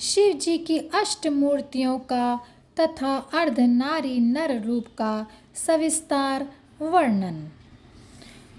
शिव जी की अष्ट मूर्तियों का तथा अर्धनारी नर रूप का सविस्तार वर्णन।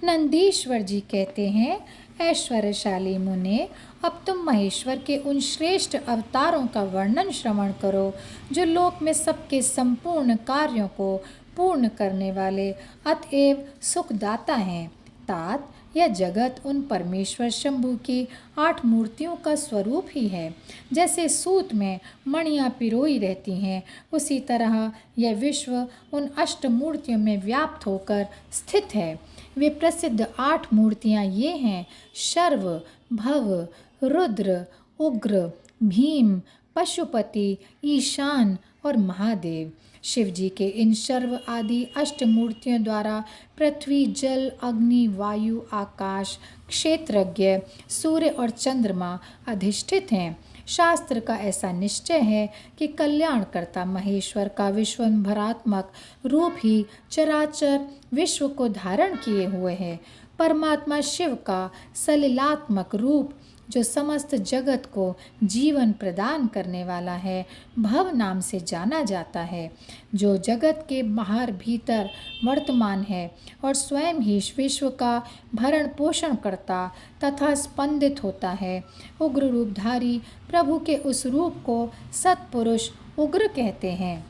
नंदीश्वर जी कहते हैं, ऐश्वर्यशाली मुने, अब तुम महेश्वर के उन श्रेष्ठ अवतारों का वर्णन श्रवण करो जो लोक में सबके संपूर्ण कार्यों को पूर्ण करने वाले अतएव सुखदाता हैं। तात यह जगत उन परमेश्वर शंभु की 8 मूर्तियों का स्वरूप ही है। जैसे सूत में मणियाँ पिरोई रहती हैं, उसी तरह यह विश्व उन अष्ट मूर्तियों में व्याप्त होकर स्थित है। वे प्रसिद्ध 8 मूर्तियाँ ये हैं: शर्व, भव, रुद्र, उग्र, भीम, पशुपति, ईशान और महादेव। शिव जी के इन शर्व आदि अष्ट मूर्तियों द्वारा पृथ्वी, जल, अग्नि, वायु, आकाश, क्षेत्रज्ञ, सूर्य और चंद्रमा अधिष्ठित हैं। शास्त्र का ऐसा निश्चय है कि कल्याणकर्ता महेश्वर का विश्वंभरात्मक रूप ही चराचर विश्व को धारण किए हुए है। परमात्मा शिव का सलिलात्मक रूप जो समस्त जगत को जीवन प्रदान करने वाला है, भव नाम से जाना जाता है, जो जगत के बाहर भीतर वर्तमान है और स्वयं ही विश्व का भरण पोषण करता तथा स्पंदित होता है। उग्र रूपधारी प्रभु के उस रूप को सत्पुरुष उग्र कहते हैं।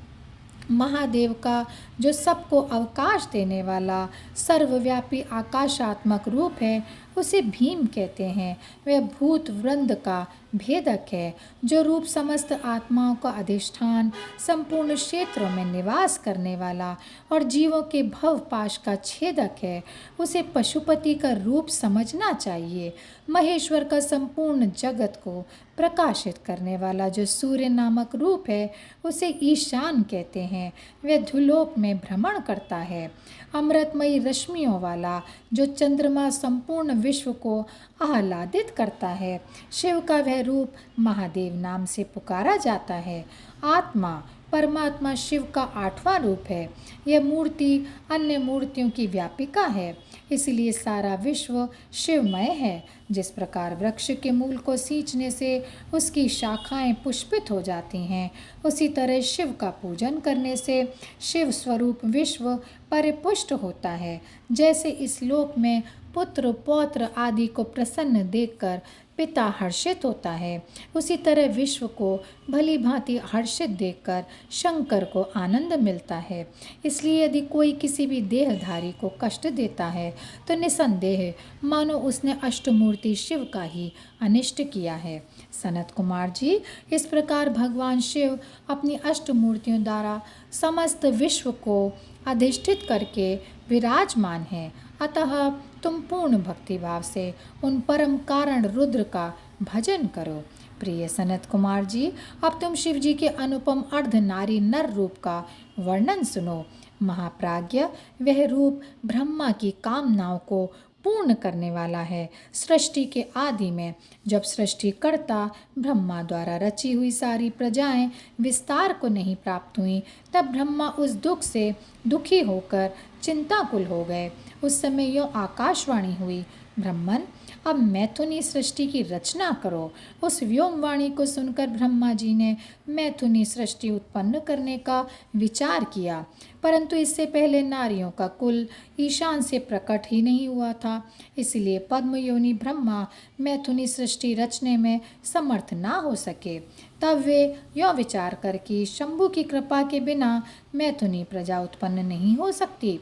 महादेव का जो सबको अवकाश देने वाला सर्वव्यापी आकाशात्मक रूप है, उसे भीम कहते हैं। वह भूत वृंद का भेदक है। जो रूप समस्त आत्माओं का अधिष्ठान, संपूर्ण क्षेत्रों में निवास करने वाला और जीवों के भवपाश का छेदक है, उसे पशुपति का रूप समझना चाहिए। महेश्वर का संपूर्ण जगत को प्रकाशित करने वाला जो सूर्य नामक रूप है, उसे ईशान कहते हैं। वह धुलोक में भ्रमण करता है। अमृतमयी रश्मियों वाला जो चंद्रमा संपूर्ण विश्व को आह्लादित करता है। शिव का वह रूप महादेव नाम से पुकारा जाता है। आत्मा परमात्मा शिव का 8वां रूप है। यह मूर्ति अन्य मूर्तियों की व्यापिका है, इसलिए सारा विश्व शिवमय है। जिस प्रकार वृक्ष के मूल को सींचने से उसकी शाखाएं पुष्पित हो जाती हैं, उसी तरह शिव का पूजन करने से शिव स्वरूप विश्व परिपुष्ट होता है। जैसे इस लोक में पुत्र पौत्र आदि को प्रसन्न देखकर पिता हर्षित होता है, उसी तरह विश्व को भली भांति हर्षित देखकर शंकर को आनंद मिलता है। इसलिए यदि कोई किसी भी देहधारी को कष्ट देता है तो निसंदेह मानो उसने अष्टमूर्ति शिव का ही अनिष्ट किया है। सनत कुमार जी, इस प्रकार भगवान शिव अपनी अष्टमूर्तियों द्वारा समस्त विश्व को अधिष्ठित करके विराजमान है। अतः तुम पूर्ण भक्तिभाव से उन परम कारण रुद्र का भजन करो। प्रिय सनत कुमार जी, अब तुम शिव जी के अनुपम अर्धनारी नर रूप का वर्णन सुनो। महाप्राज्ञ, वह रूप ब्रह्मा की कामनाओं को पूर्ण करने वाला है। सृष्टि के आदि में जब सृष्टिकर्ता ब्रह्मा द्वारा रची हुई सारी प्रजाएं विस्तार को नहीं प्राप्त हुई, तब ब्रह्मा उस दुख से दुखी होकर चिंताकुल हो गए। उस समय यो आकाशवाणी हुई, ब्रह्मन, अब मैथुनी सृष्टि की रचना करो। उस व्योमवाणी को सुनकर ब्रह्मा जी ने मैथुनी सृष्टि उत्पन्न करने का विचार किया, परंतु इससे पहले नारियों का कुल ईशान से प्रकट ही नहीं हुआ था। इसलिए पद्मयोनि ब्रह्मा मैथुनी सृष्टि रचने में समर्थ ना हो सके। तब वे यो विचार कर कि शंभु की कृपा के बिना मैथुनी प्रजा उत्पन्न नहीं हो सकती,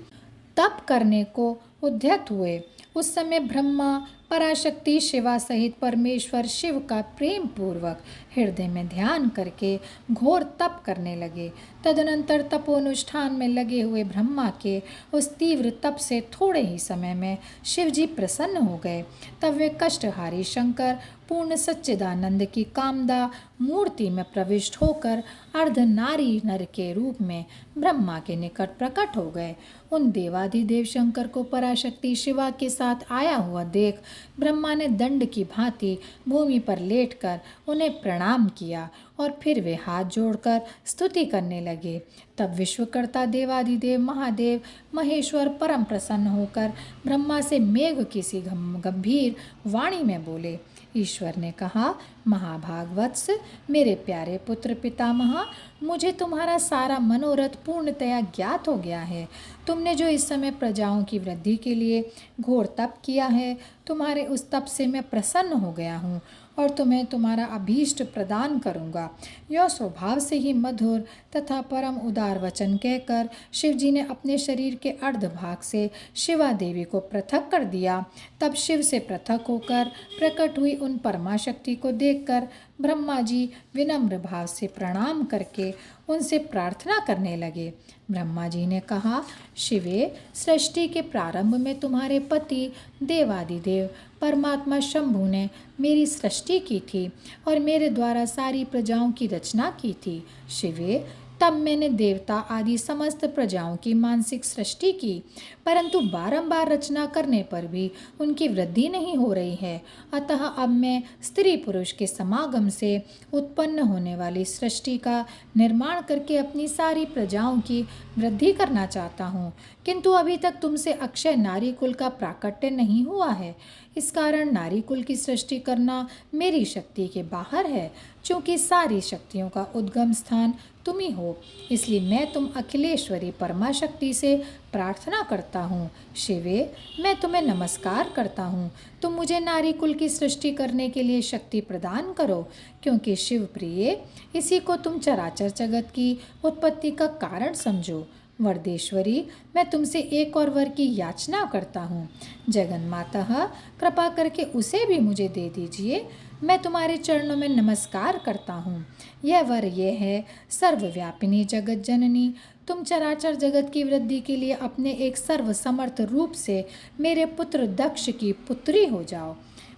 तप करने को उद्यत हुए। उस समय ब्रह्मा पराशक्ति शिवा सहित परमेश्वर शिव का प्रेम पूर्वक हृदय में ध्यान करके घोर तप करने लगे। तदनंतर तपोनुष्ठान में लगे हुए ब्रह्मा के उस तीव्र तप से थोड़े ही समय में शिव जी प्रसन्न हो गए। तब वे कष्टहारी शंकर पूर्ण सच्चिदानंद की कामदा मूर्ति में प्रविष्ट होकर अर्धनारी नर के रूप में ब्रह्मा के निकट प्रकट हो गए। उन देवाधिदेव शंकर को पराशक्ति शिवा के साथ आया हुआ देख ब्रह्मा ने दंड की भांति भूमि पर लेटकर उन्हें प्रणाम किया और फिर वे हाथ जोड़कर स्तुति करने लगे। तब विश्वकर्ता देवाधिदेव महादेव महेश्वर परम प्रसन्न होकर ब्रह्मा से मेघ किसी गंभीर वाणी में बोले, ईश्वर ने कहा, महाभागवत्स, मेरे प्यारे पुत्र पितामह, मुझे तुम्हारा सारा मनोरथ पूर्णतया ज्ञात हो गया है। तुमने जो इस समय प्रजाओं की वृद्धि के लिए घोर तप किया है, तुम्हारे उस तप से मैं प्रसन्न हो गया हूँ और तुम्हें तुम्हारा अभीष्ट प्रदान करूँगा। यह स्वभाव से ही मधुर तथा परम उदार वचन कहकर शिवजी ने अपने शरीर के अर्ध भाग से शिवा देवी को पृथक कर दिया। तब शिव से पृथक होकर प्रकट हुई उन परमा शक्ति को देखकर ब्रह्मा जी विनम्र भाव से प्रणाम करके उनसे प्रार्थना करने लगे। ब्रह्मा जी ने कहा, शिवे, सृष्टि के प्रारंभ में तुम्हारे पति देवादिदेव परमात्मा शंभु ने मेरी सृष्टि की थी और मेरे द्वारा सारी प्रजाओं की रचना की थी। शिवे, तब मैंने देवता आदि समस्त प्रजाओं की मानसिक सृष्टि की, परंतु बारंबार रचना करने पर भी उनकी वृद्धि नहीं हो रही है। अतः अब मैं स्त्री पुरुष के समागम से उत्पन्न होने वाली सृष्टि का निर्माण करके अपनी सारी प्रजाओं की वृद्धि करना चाहता हूँ, किंतु अभी तक तुमसे अक्षय नारी कुल का प्राकट्य नहीं हुआ है। इस कारण नारी कुल की सृष्टि करना मेरी शक्ति के बाहर है। चूँकि सारी शक्तियों का उद्गम स्थान तुम ही हो, इसलिए मैं तुम अखिलेश्वरी परमा शक्ति से प्रार्थना करता हूँ। शिवे, मैं तुम्हें नमस्कार करता हूँ। तुम मुझे नारी कुल की सृष्टि करने के लिए शक्ति प्रदान करो, क्योंकि शिव प्रिय, इसी को तुम चराचर जगत की उत्पत्ति का कारण समझो। वरदेश्वरी, मैं तुमसे एक और वर की याचना करता हूँ। जगन्माता, कृपा करके उसे भी मुझे दे दीजिए। मैं तुम्हारे चरणों में नमस्कार करता हूँ। यह वर ये है, सर्वव्यापिनी जगत जननी, तुम चराचर जगत की वृद्धि के लिए अपने एक सर्वसमर्थ रूप से मेरे पुत्र दक्ष की पुत्री हो जाओ।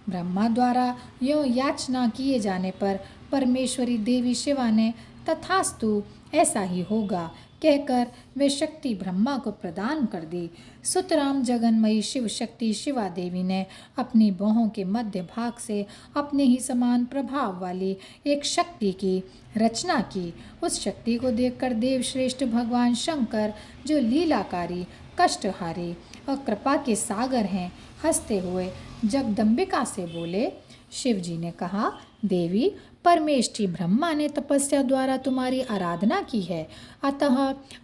ब्रह्मा द्वारा यों याचना किए जाने पर परमेश्वरी देवी शिवा ने तथास्तु ऐसा ही होगा कहकर वे शक्ति ब्रह्मा को प्रदान कर दी। सुतराम जगन्मयी शिव शक्ति शिवा देवी ने अपनी बाहों के मध्य भाग से अपने ही समान प्रभाव वाली एक शक्ति की रचना की। उस शक्ति को देखकर देवश्रेष्ठ भगवान शंकर, जो लीलाकारी, कष्टहारी और कृपा के सागर हैं, हंसते हुए जगदम्बिका से बोले। शिव जी ने कहा, देवी, परमेष्ठी ब्रह्मा ने तपस्या द्वारा तुम्हारी आराधना की है, अतः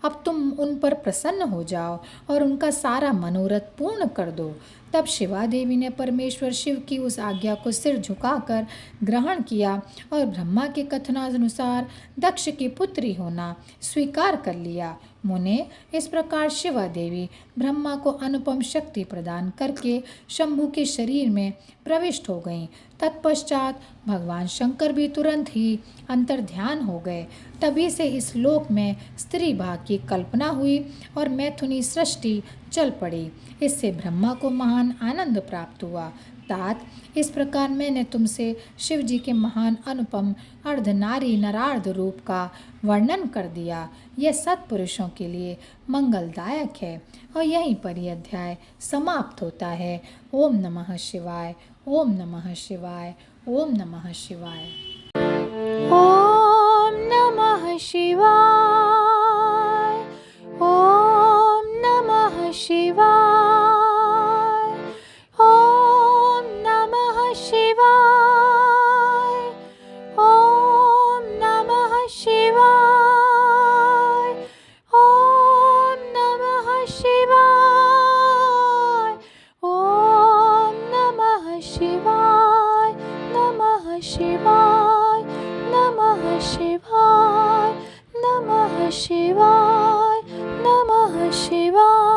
अब तुम उन पर प्रसन्न हो जाओ और उनका सारा मनोरथ पूर्ण कर दो। तब शिवा देवी ने परमेश्वर शिव की उस आज्ञा को सिर झुकाकर ग्रहण किया और ब्रह्मा के कथनानुसार दक्ष की पुत्री होना स्वीकार कर लिया। मुने, इस प्रकार शिवा देवी ब्रह्मा को अनुपम शक्ति प्रदान करके शंभु के शरीर में प्रविष्ट हो गईं। तत्पश्चात भगवान शंकर भी तुरंत ही अंतर्ध्यान हो गए। तभी से इस लोक में स्त्री भाग की कल्पना हुई और मैथुनी सृष्टि चल पड़ी। इससे ब्रह्मा को महान आनंद प्राप्त हुआ। तात, इस प्रकार मैंने तुमसे शिव जी के महान अनुपम अर्धनारी नरार्ध रूप का वर्णन कर दिया। यह सत्पुरुषों के लिए मंगलदायक है। और यहीं पर यह अध्याय समाप्त होता है। ओम नमः शिवाय, ओम नमः शिवाय, ओम नमः शिवाय। ओम नमः शिवाय, ओम नमः शिवाय, ओम नमः शिवाय, ओम नमः शिवाय, ओम नमः शिवाय, ओम नमः शिवाय, नमः शिवाय, नमः शिवाय, नमः शिवाय, नमः शिवाय।